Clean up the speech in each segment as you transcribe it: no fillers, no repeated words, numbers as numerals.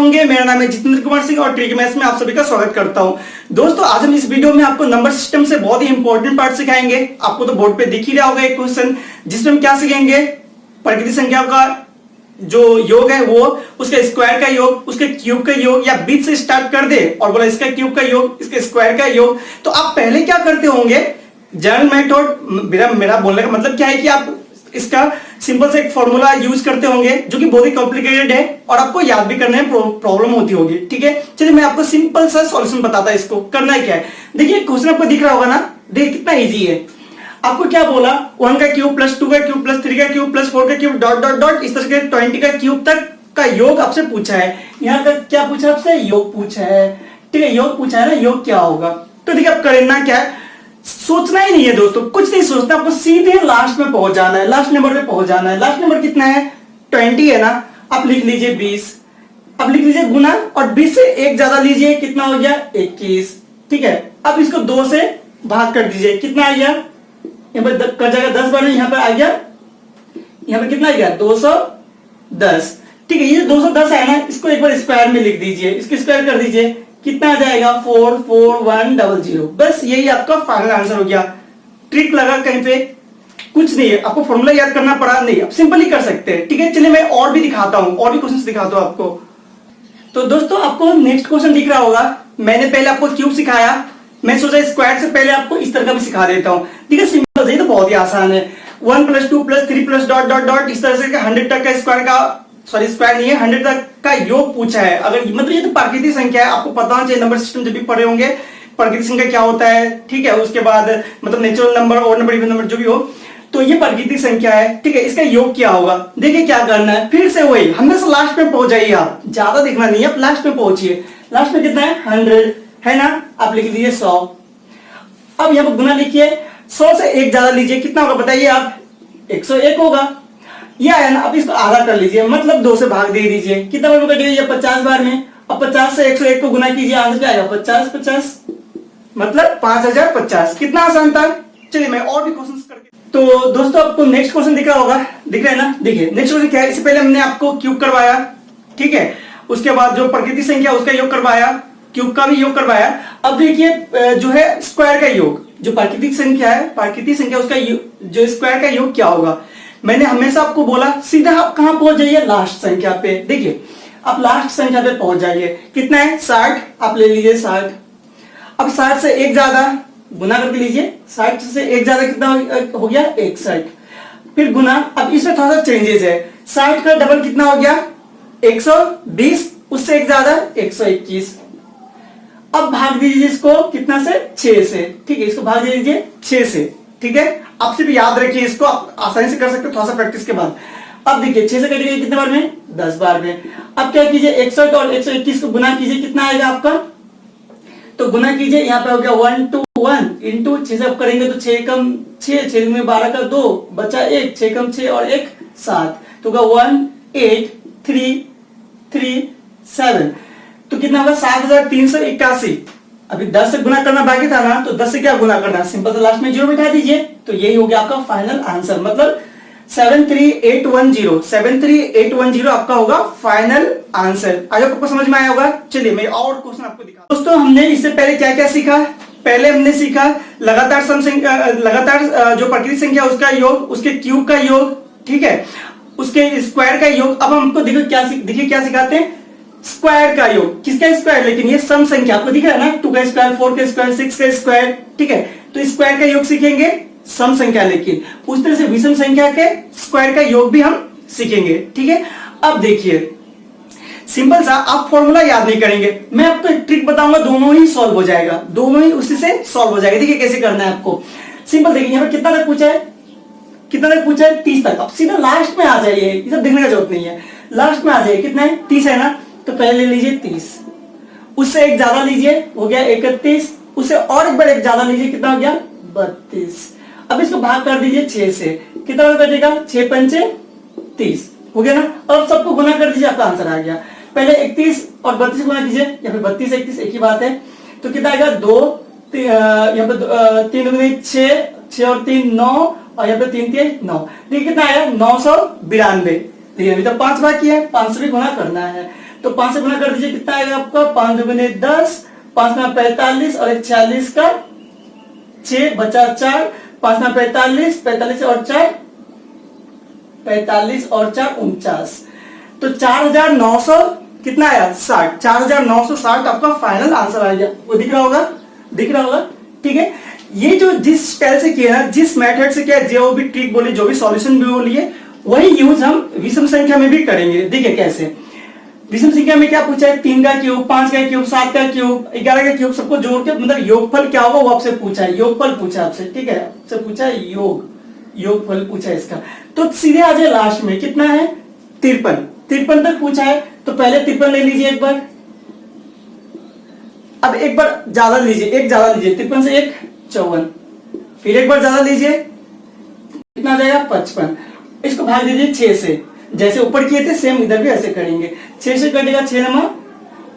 होंगे। मेरा नाम है जितेंद्र कुमार सिंह और ट्रिक मैथ्स में आप सभी का स्वागत करता हूं। दोस्तों आज हम इस वीडियो में आपको नंबर सिस्टम से बहुत ही इंपॉर्टेंट पार्ट सिखाएंगे। आपको तो बोर्ड पे दिख ही रहा होगा एक क्वेश्चन, जिसमें हम क्या सीखेंगे, प्राकृतिक संख्याओं का जो योग है वो उसके स्क्वायर का योग, उसके क्यूब का योग, या बीच से स्टार्ट कर दे और बोला इसका क्यूब का योग, इसके स्क्वायर का योग। तो आप पहले क्या करते होंगे, जनरल मेथड, मेरा बोलने का मतलब क्या है कि आप इसका सिंपल से एक फॉर्मूला यूज करते होंगे जो कि बहुत ही कॉम्प्लिकेटेड है और आपको याद भी करने में प्रॉब्लम होती होगी। ठीक है, चलिए मैं आपको सिंपल सा सॉल्यूशन बताता है। इसको करना है क्या है, देखिए क्वेश्चन आपको दिख रहा होगा ना, देखिए कितना इजी है। आपको क्या बोला, 1 का क्यूब प्लस 2 का क्यूब प्लस 3 का क्यूब प्लस 4 का क्यूब डॉट डॉट डॉट, इस तरह के 20 का क्यूब तक का योग आपसे पूछा है। यहाँ का क्या पूछा आपसे, योग पूछा है। ठीक है, योग पूछा है ना, योग क्या होगा। तो देखिए अब करना क्या है, सोचना ही नहीं है दोस्तों, कुछ नहीं सोचना, आपको सीधे लास्ट में पहुंच जाना है, लास्ट नंबर पे पहुंच जाना है। लास्ट नंबर कितना है, 20 है ना, आप लिख लीजिए 20, अब लिख लीजिए गुना, और 20 से एक ज्यादा लीजिए, कितना हो गया 21। ठीक है, अब इसको 2 से भाग कर दीजिए, कितना आ गया, यहाँ पर कर जाएगा 10 बार, यहाँ पर आ गया, यहाँ पर कितना आ गया 210। ठीक है, ये 210 है ना, इसको एक बार स्क्वायर में लिख दीजिए, इसको स्क्वायर कर दीजिए, कितना आ जाएगा 44100। बस यही आपका फाइनल आंसर हो गया। ट्रिक लगा कहीं पे, कुछ नहीं है, आपको फॉर्मूला याद करना पड़ा नहीं, आप सिंपल ही कर सकते हैं। ठीक है, चलिए मैं और भी दिखाता हूं, और भी क्वेश्चन दिखाता हूं आपको। तो दोस्तों आपको नेक्स्ट क्वेश्चन दिख रहा होगा, मैंने पहले आपको क्यूब सिखाया, मैं सोचा स्क्वायर से पहले आपको इस तरह का भी सिखा देता हूं। ठीक है, सिंपल, ये तो बहुत ही आसान है। 1 + 2 + 3 + डॉट डॉट डॉट, इस तरह से 100 तक का स्क्वायर का, सॉरी स्क्वायर नहीं है, 100 तक का योग पूछा है। अगर मतलब ये तो प्राकृतिक संख्या है, आपको पता होना चाहिए, नंबर सिस्टम जब भी पढ़े होंगे प्राकृतिक संख्या क्या होता है। ठीक है, उसके बाद मतलब नेचुरल नंबर, और नंबर, इवन नंबर, जो भी हो, तो ये प्राकृतिक संख्या है। ठीक है, इसका योग क्या होगा, देखिए क्या करना है, फिर से वही, हमेशा लास्ट में पहुंच जाइए, आप ज्यादा देखना नहीं है, आप लास्ट में पहुंचिए। लास्ट में कितना है 100 है ना, आप लिख लीजिए 100। अब यहाँ पर गुना लिखिए, 100 से एक ज्यादा लीजिए, कितना होगा बताइए आप, 101 होगा। ये आया ना, अब इसको आधा कर लीजिए, मतलब 2 से भाग दे दीजिए, कितना बार कटिएगा, 50 बार में। अब 50 से 101 को गुना कीजिए, आंसर क्या आएगा 50 50, मतलब 5050। कितना आसान था। चलिए मैं और भी क्वेश्चन करके, तो दोस्तों आपको नेक्स्ट क्वेश्चन दिख रहा होगा, दिख रहा है ना, देखिए नेक्स्ट क्वेश्चन क्या है। इससे पहले हमने आपको क्यूब करवाया, ठीक है, उसके बाद जो प्राकृतिक संख्या उसका योग करवाया, क्यूब का भी योग करवाया। अब देखिए जो है स्क्वायर का योग, जो प्राकृतिक संख्या है, प्राकृतिक संख्या उसका जो स्क्वायर का योग क्या होगा। मैंने हमेशा आपको बोला सीधा आप कहां पहुंच जाइए, लास्ट संख्या पे। देखिए आप लास्ट संख्या पे पहुंच जाइए, कितना है 60, आप ले लीजिए 60। अब 60 से एक ज्यादा गुना करके लीजिए, 60 से एक ज्यादा कितना हो गया 61, फिर गुना। अब इसमें थोड़ा सा चेंजेस है, 60 का डबल कितना हो गया 120, उससे एक ज्यादा 121। अब भाग दीजिए इसको कितना से, 6 से। ठीक है, इसको भाग दीजिए 6 से। ठीक है, आप सिर्फ याद रखिए, इसको आप आसानी से कर सकते हो थोड़ा सा प्रैक्टिस के बाद। अब देखिए 6 से कटेगा कितने बार में, 10 बार में। अब क्या कीजिए 61 और 121 को गुना कीजिए, कितना आएगा आपका, तो गुना कीजिए, यहाँ पे हो गया 1 to 1 इंटू 6 से आप करेंगे तो 6 कम 6, 6 में 12 का 2 बचा 1, 6 कम 6 और 1 7, तो होगा 18337। तो कितना होगा 7381। अभी 10 से गुना करना बाकी था ना, तो 10 से क्या गुना करना, सिंपल से लास्ट में 0 बिठा दीजिए, तो यही हो गया आपका फाइनल आंसर। मतलब 73810 आपका होगा फाइनल आंसर। आज आपको समझ में आया होगा। चलिए मैं और क्वेश्चन आपको दिखा। दोस्तों हमने इससे पहले क्या क्या सीखा, पहले हमने सीखा लगातार लगातार जो प्राकृतिक संख्या उसका योग, उसके क्यूब का योग, ठीक है, उसके स्क्वायर का योग। अब हमको देखो देखिए क्या सिखाते हैं, स्क्वायर का योग। किसका स्क्वायर, लेकिन ये सम संख्या आपको दिख रहा है ना, 2 का स्क्वायर, 4 का स्क्वायर, 6 का स्क्वायर। ठीक है, तो स्क्वायर का योग सीखेंगे, सम संख्या, लेकिन उस तरह से विषम संख्या के स्क्वायर का योग भी हम सीखेंगे। ठीक है, अब देखिए सिंपल सा, आप फॉर्मूला याद नहीं करेंगे, मैं आपको एक ट्रिक बताऊंगा, दोनों ही सॉल्व हो जाएगा, दोनों ही उसी से सॉल्व हो जाएगा। देखिए कैसे करना है आपको, सिंपल देखिए यहाँ पर कितना तक पूछा है, कितना तक पूछा है 30 तक। अब सीधा लास्ट में आ जाइए, ये सब देखने का जरूरत नहीं है, लास्ट में आ जाइए, कितना है 30 है ना, तो पहले लीजिए 30, उससे एक ज्यादा लीजिए, हो गया 31, उससे और एक बार एक ज्यादा लीजिए, कितना हो गया 32। अब इसको भाग कर दीजिए 6 से, कितना बचेगा 6 पंचे 30, हो गया ना। अब सबको गुना कर दीजिए, आपका आंसर आ गया। पहले 31 और 32 गुना कीजिए, या फिर 32 31 एक ही बात है, तो कितना आएगा 2, यहाँ पे 3 दूनी 6, 6 और 3 9, और यहाँ पे 3 3 9, देखिए कितना आया 992। देखिए अभी तो 5 बाकी है, 5 से भी गुना करना है, तो तो 5 से गुना कर दीजिए, कितना आएगा आपका 5 दूनी 10, 5 में 45 और एक 46 का 6 बचा 4, 5 में 45, 45 और 4 45 और 4 49, तो 4900 कितना आया 60, 4960 आपका फाइनल आंसर आ गया। वो दिख रहा होगा, दिख रहा होगा, ठीक है। ये जो जिस स्टाइल से किया ना, जिस मेथड से किया, जो भी ट्रिक बोली, जो भी सॉल्यूशन भी बोली है, वही यूज हम विषम संख्या में भी करेंगे। देखिए कैसे, विषम संख्या में क्या पूछा है, 3 का क्यूब, 5 का क्यूब, 7 का क्यूब, 11 का क्यूब, सबको जोड़ के मतलब योगफल क्या होगा वो आपसे पूछा है, योगफल पूछा आपसे, ठीक है, आपसे पूछा है योगफल पूछा है इसका। तो सीधे आ जाए लास्ट में, कितना है 53 तक पूछा है, तो पहले 53 ले लीजिए एक बार, अब एक बार ज्यादा लीजिए, एक ज्यादा लीजिए, 53 से 1 54, फिर एक बार ज्यादा लीजिए, कितना आ जाएगा 55, इसको भाग दीजिए 6 से, जैसे ऊपर किए थे सेम इधर भी ऐसे करेंगे, 6 से कटेगा 6 नमा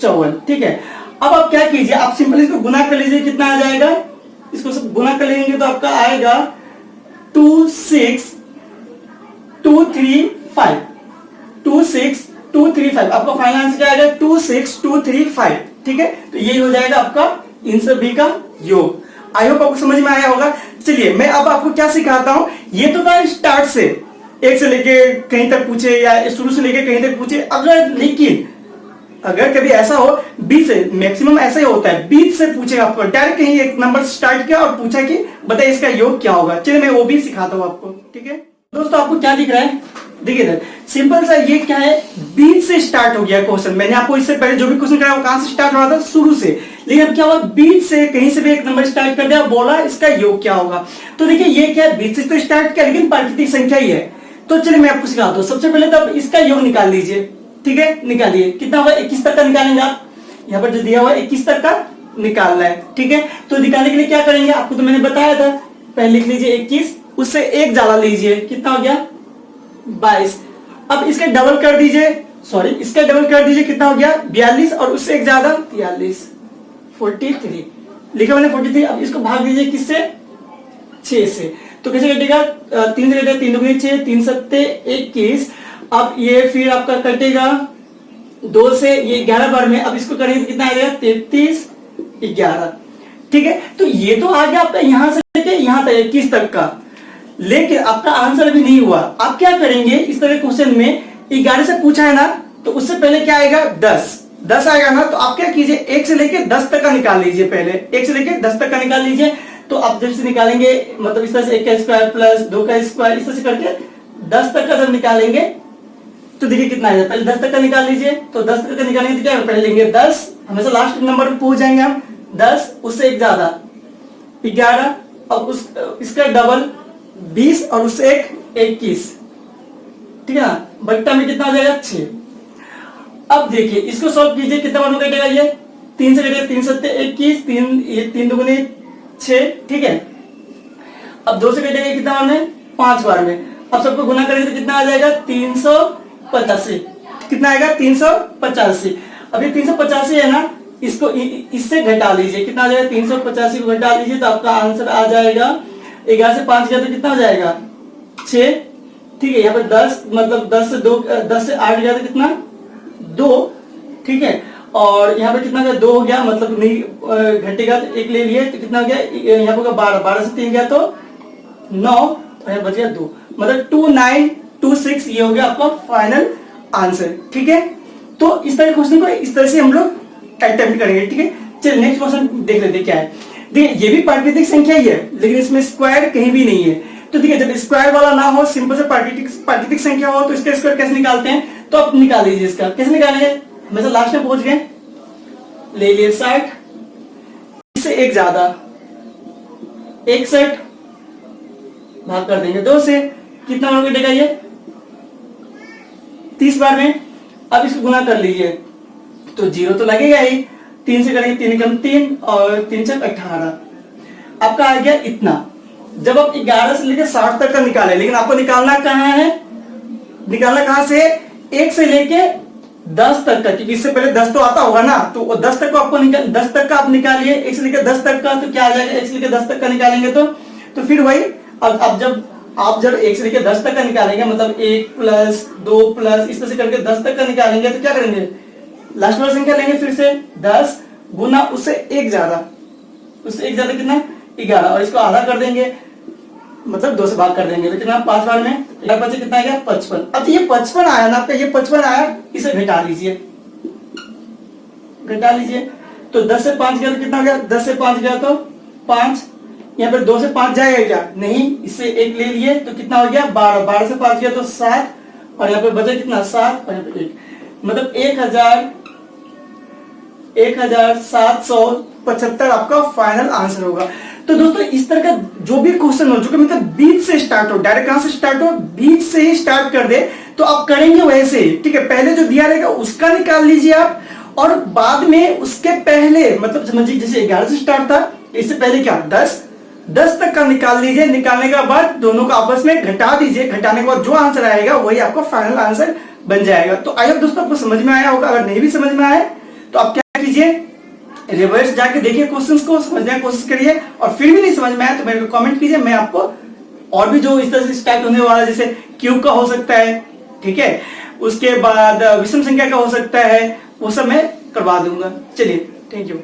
54, ठीक है। अब आप क्या कीजिए, आप सिंपल इसको गुना कर लीजिए, कितना आ जाएगा, इसको सब गुना कर लेंगे तो आपका आएगा 26235, 26235, आपका फाइनल आंसर क्या आएगा 26235, ठीक है। तो यही हो जाएगा आपका इन सभी का योग। आई होप आपको समझ में आया होगा। चलिए मैं अब आपको क्या सिखाता हूं, ये तो था स्टार्ट से, एक से लेके कहीं तक पूछे या शुरू से लेके कहीं तक पूछे, अगर कभी ऐसा हो बीच से, मैक्सिमम ऐसा ही होता है, बीच से पूछेगा आपको, डायरेक्ट कहीं एक नंबर स्टार्ट किया और पूछा कि बताइए इसका योग क्या होगा। चलिए मैं वो भी सिखाता हूं आपको, ठीक है। दोस्तों आपको क्या दिख रहा है, देखिए इधर सिंपल सा, ये क्या है, बीच से स्टार्ट हो गया क्वेश्चन। मैंने आपको इससे पहले जो भी क्वेश्चन कराया वो कहां से स्टार्ट हो रहा था, शुरू से, लेकिन अब क्या हुआ, बीच से कहीं से भी एक नंबर स्टार्ट कर दिया, बोला इसका योग क्या होगा। तो देखिए ये क्या है, बीच से तो स्टार्ट किया लेकिन प्राकृतिक संख्या ही है। तो चलिए मैं आपको सिखाता हूं। सबसे पहले तो इसका योग निकाल लीजिए, ठीक है, निकालिए, कितना होगा 21 तक का निकालेंगे आप, यहाँ पर जो दिया हुआ है 21 तक का निकालना है, ठीक है। तो निकालने के लिए क्या करेंगे, आपको तो मैंने बताया था, पहले लिख लीजिए 21, उससे एक ज्यादा लीजिए, कितना हो गया 22, अब इसके डबल कर दीजिए, सॉरी इसका डबल कर दीजिए, कितना हो गया 42, और उससे एक ज्यादा 43, 43 लिखा मैंने 43। अब इसको भाग दीजिए किससे, 6 से, तो कैसे कटेगा, 3 से कटेगा, 3 दूनी 6, 3 सत्ते 21, अब ये फिर आपका कटेगा 2 से, ये 11 बार में, अब इसको करेंगे तो कितना आएगा 33 11, ठीक है। तो ये तो आ गया आपका यहां से लेके यहां तक 21 तक का, लेकिन आपका आंसर भी नहीं हुआ। आप क्या करेंगे, इस तरह क्वेश्चन में 11 से पूछा है ना, तो उससे पहले क्या आएगा 10 आएगा ना, तो आप क्या कीजिए 1 से लेके 10 तक का निकाल लीजिए, पहले 1 से लेके 10 तक का निकाल लीजिए। तो आप जब से निकालेंगे, मतलब इस तरह से 1 का स्क्वायर प्लस 2 का स्क्वायर, इस तरह से करके 10 तक का जब निकालेंगे तो देखिए कितना आएगा, पहले 10 तक का निकाल लीजिए। तो 10 तक का निकालेंगे तो क्या पहले लेंगे 10, हमेशा लास्ट नंबर पर पहुंच जाएंगे हम, 10 उससे एक ज्यादा 11, और उस इसका डबल 20, और उससे एक 21, ठीक है ना, बट्टा में कितना आ जाएगा 6। अब देखिए इसको सॉल्व कीजिए, कितना बार में कटेगा, ये 3 से कटेगा, 3 सत्ते 21, 3 दुगुने 6, ठीक है। अब 2 से कटेगा कितना बार में 5 बार में, अब सबको गुना करेंगे तो कितना आ जाएगा 385, कितना आएगा 385। अब ये 385 है ना, इसको इससे घटा लीजिए, कितना आ जाएगा 385 को घटा लीजिए, तो आपका आंसर आ जाएगा 11 से 5 गया तो कितना हो जाएगा 6, ठीक है। यहाँ पर 10 मतलब 10 से 8 गया तो कितना 2, ठीक है। और यहाँ पे कितना गया 2 हो गया, मतलब नहीं घटेगा तो 1 ले लिए, तो कितना हो गया, यहाँ पर 12 से 3 गया तो 9, और यहाँ बच गया 2, मतलब 2926 ये हो गया आपका फाइनल आंसर, ठीक है। तो इस तरह क्वेश्चन को इस तरह से हम लोग अटेम्प्ट करेंगे, ठीक है। चलिए नेक्स्ट क्वेश्चन देख लेते क्या है। देखिए ये भी प्राकृतिक संख्या ही है, लेकिन इसमें स्क्वायर कहीं भी नहीं है। तो देखिए जब स्क्वायर वाला ना हो, सिंपल से प्राकृतिक संख्या हो, तो इसका स्क्वायर कैसे निकालते हैं, तो आप निकाल लीजिए। इसका कैसे निकालेंगे, हमेशा लास्ट में पहुंच गए, ले लिए 60, इससे एक ज्यादा 61, भाग कर देंगे 2 से, कितना बार कटेगा ये 30 बार में। अब इसको गुना कर लीजिए तो 0 तो लगेगा ही, 3 से करेंगे 3 कम 3 और 3 छक 18, आपका आ गया इतना। जब आप 11 से लेकर 60 तक का निकाले, लेकिन आपको निकालना कहाँ है, निकालना कहाँ से, 1 से लेके 10 तक का, क्योंकि इससे पहले 10 तो आता होगा ना, तो 10 तक को आपको 10 तक का आप निकालिए, 1 से लेकर 10 तक का, तो क्या आ जाएगा 1 से लेकर 10 तक का निकालेंगे तो फिर वही। अब जब आप 1 से लेकर 10 तक का निकालेंगे, मतलब 1 प्लस 2 प्लस इस तरह से करके 10 तक का निकालेंगे, तो क्या करेंगे लास्ट वाला संख्या लेंगे फिर से 10 गुना उससे एक ज्यादा कितना 11, और इसको आधा कर देंगे मतलब 2 से भाग कर देंगे तो कितना 5 बार में 11 बचे कितना आ गया 55। अब ये 55 आया ना आपका, ये 55 आया, इसे घटा लीजिए तो 10 से 5 गया तो कितना हो गया, 10 से 5 गया तो 5, यहाँ पे 2 से 5 जाएगा क्या, नहीं, इससे 1 ले लिए तो कितना हो गया 12, 12 से 5 गया तो 7, और यहाँ पे बचा कितना 7 और यहाँ पे 1, मतलब 1775 आपका फाइनल आंसर होगा। तो दोस्तों इस तरह का जो भी क्वेश्चन हो, जो कि मतलब बीच से स्टार्ट हो, डायरेक्ट कहां से स्टार्ट हो, बीच से ही स्टार्ट कर दे, तो आप करेंगे वैसे ही, ठीक है। पहले जो दिया रहेगा उसका निकाल लीजिए आप, और बाद में उसके पहले मतलब समझिए जैसे 11 से स्टार्ट था, इससे पहले क्या 10 तक का निकाल लीजिए। निकालने के बाद दोनों को आपस में घटा दीजिए, घटाने के बाद जो आंसर आएगा वही आपका फाइनल आंसर बन जाएगा। तो आई होप दोस्तों आपको समझ में आया होगा। अगर नहीं भी समझ में आए तो आप क्या कीजिए, रिवर्स जाके देखिए क्वेश्चंस को, समझने की कोशिश करिए, और फिर भी नहीं समझ में आया तो मेरे को कमेंट कीजिए, मैं आपको और भी जो इस तरह से स्टार्ट होने वाला जैसे क्यूब का हो सकता है, ठीक है, उसके बाद विषम संख्या का हो सकता है, वो सब मैं करवा दूंगा। चलिए, थैंक यू।